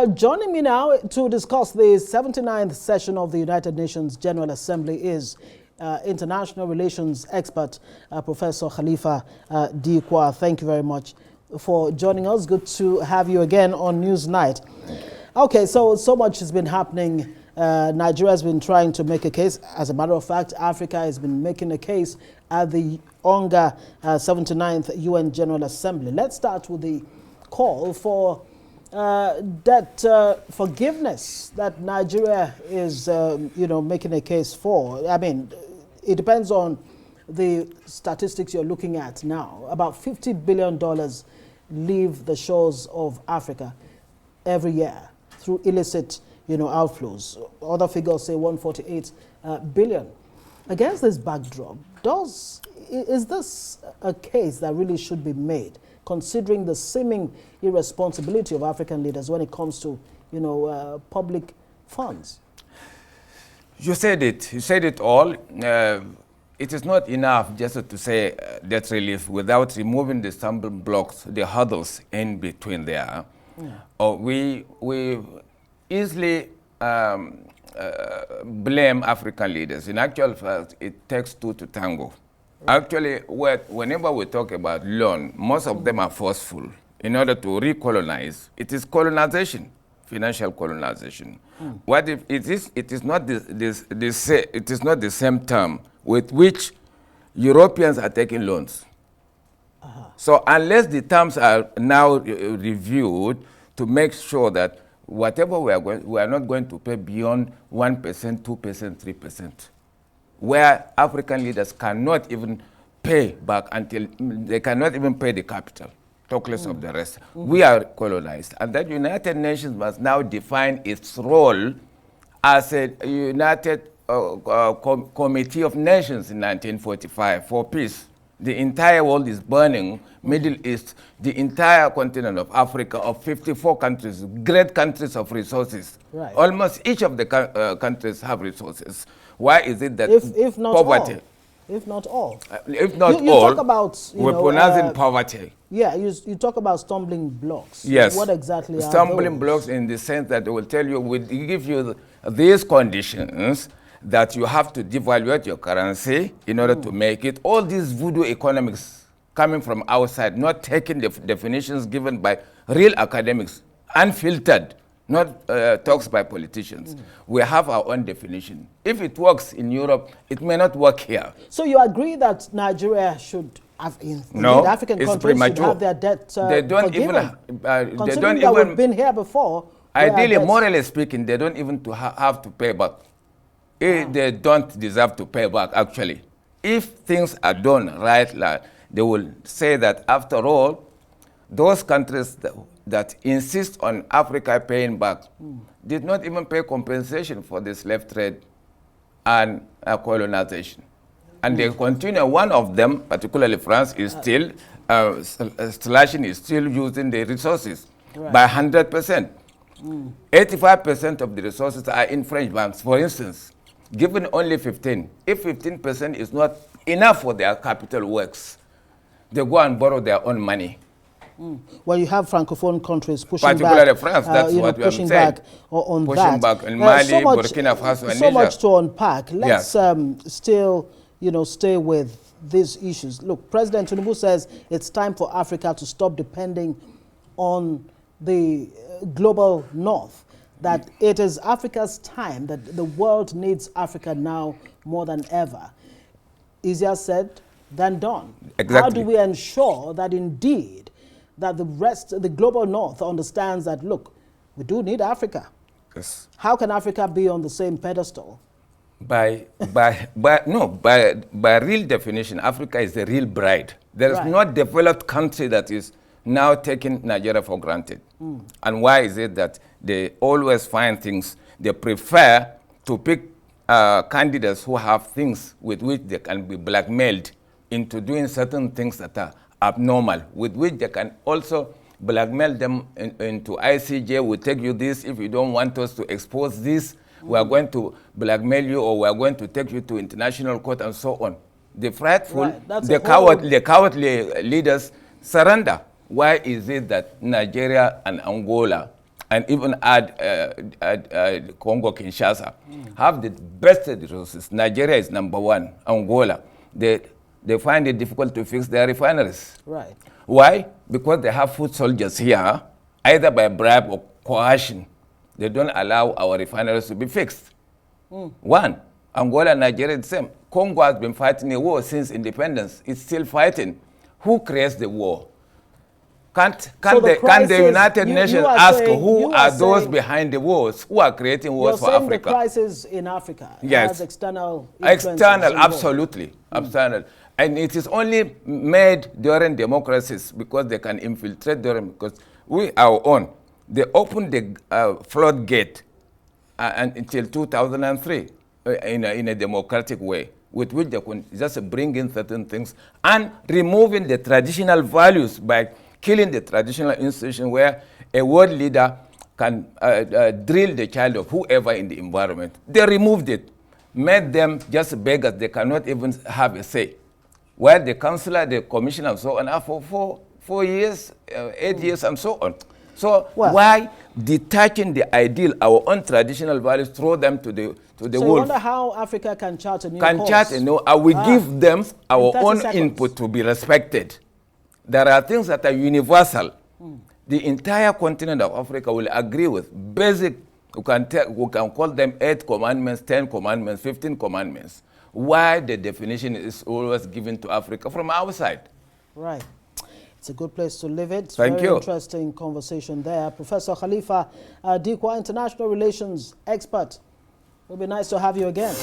Joining me now to discuss the 79th session of the United Nations General Assembly is international relations expert, Professor Khalifa Dikwa. Thank you very much for joining us. Good to have you again on Newsnight. Okay, so much has been happening. Nigeria has been trying to make a case. As a matter of fact, Africa has been making a case at the UNGA 79th UN General Assembly. Let's start with the call for debt forgiveness that Nigeria is, making a case for. I mean, it depends on the statistics you're looking at now. About $50 billion leave the shores of Africa every year through illicit, outflows. Other figures say 148 billion. Against this backdrop, is this a case that really should be made, considering the seeming irresponsibility of African leaders when it comes to, public funds? You said it. You said it all. It is not enough just to say debt relief without removing the stumbling blocks, the hurdles in between there. We easily blame African leaders. In actual fact, it takes two to tango. Actually, whenever we talk about loan, most of them are forceful. In order to recolonize, it is colonization, financial colonization. What if it is not the same term with which Europeans are taking loans. So unless the terms are now reviewed to make sure that whatever we are not going to pay beyond 1%, 2%, 3%, where African leaders cannot even pay back until they cannot even pay the capital, talk less of the rest. We are colonized, and that United Nations must now define its role as a United Committee of Nations in 1945 for peace. The entire world is burning. Middle East, the entire continent of Africa, of 54 countries, great countries of resources. Right. Almost each of the countries have resources. Why is it that if not poverty? All. If not all. If not you all, talk about, we're pronouncing poverty. Yeah, you talk about stumbling blocks. Yes. What exactly are stumbling those? blocks in the sense that they will tell you, we give you these conditions that you have to devaluate your currency in order to make it. All these voodoo economics coming from outside, not taking the definitions given by real academics, unfiltered, not talks by politicians. We have our own definition. If it works in Europe, it may not work here. So you agree that Nigeria should have, no, the African it's countries premature. should have their debt they don't forgiven? even, they don't that even, we've been here before. ideally, morally speaking, they don't even have to pay back. They don't deserve to pay back, actually. If things are done right, they will say that, after all, those countries that insist on Africa paying back did not even pay compensation for the slave trade and colonization. And they continue. One of them, particularly France, is still slashing, is still using the resources by 100%. 85% of the resources are in French banks, for instance. Given only 15, if 15% is not enough for their capital works, they go and borrow their own money. Well, you have Francophone countries pushing particularly back. France, that's what we have pushing said. back on pushing that. back in Mali, Burkina Faso, and so Niger. much to unpack. Let's Yes. still, stay with these issues. Look, President Tinubu says it's time for Africa to stop depending on the global north, that it is Africa's time, that the world needs Africa now more than ever. Easier said than done. Exactly. How do we ensure that indeed that the global north understands that, look, we do need Africa? Yes. How can Africa be on the same pedestal? By real definition, Africa is the real bride. There is no developed country that is now taking Nigeria for granted. And why is it that they always find things, they prefer to pick candidates who have things with which they can be blackmailed into doing certain things that are abnormal, with which they can also blackmail them into ICJ. We'll take you this if you don't want us to expose this. We are going to blackmail you, or we are going to take you to international court, and so on. The frightful, the cowardly leaders surrender. Why is it that Nigeria and Angola and even add Congo Kinshasa, have the best resources. Nigeria is #1, Angola. They find it difficult to fix their refineries. Right. Why? Because they have foot soldiers here, either by bribe or coercion. They don't allow our refineries to be fixed. One, Angola and Nigeria is the same. Congo has been fighting a war since independence. It's still fighting. Who creates the war? Can the United Nations ask who are those behind the wars? Who are creating wars for Africa? You're saying the crisis in Africa has external influences. External, absolutely. External. And it is only made during democracies because they can infiltrate during, because we, our own, they opened the floodgate until 2003 in a democratic way, with which they could just bring in certain things and removing the traditional values by killing the traditional institution where a world leader can drill the child of whoever in the environment. They removed it, made them just beggars. They cannot even have a say. Where the councillor, the commissioner, and so on are for 4 years, 8 years, and so on. So why detaching the ideal, our own traditional values, throw them to the wolf? So you wonder how Africa can chart a new course? Can chart a new, we give them our own input to be respected. There are things that are universal. The entire continent of Africa will agree with. Basic, we can call them 8 commandments, 10 commandments, 15 commandments. Why the definition is always given to Africa from outside? Right. It's a good place to leave it. Thank you. Interesting conversation there. Professor Khalifa Dikwa, international relations expert. It will be nice to have you again.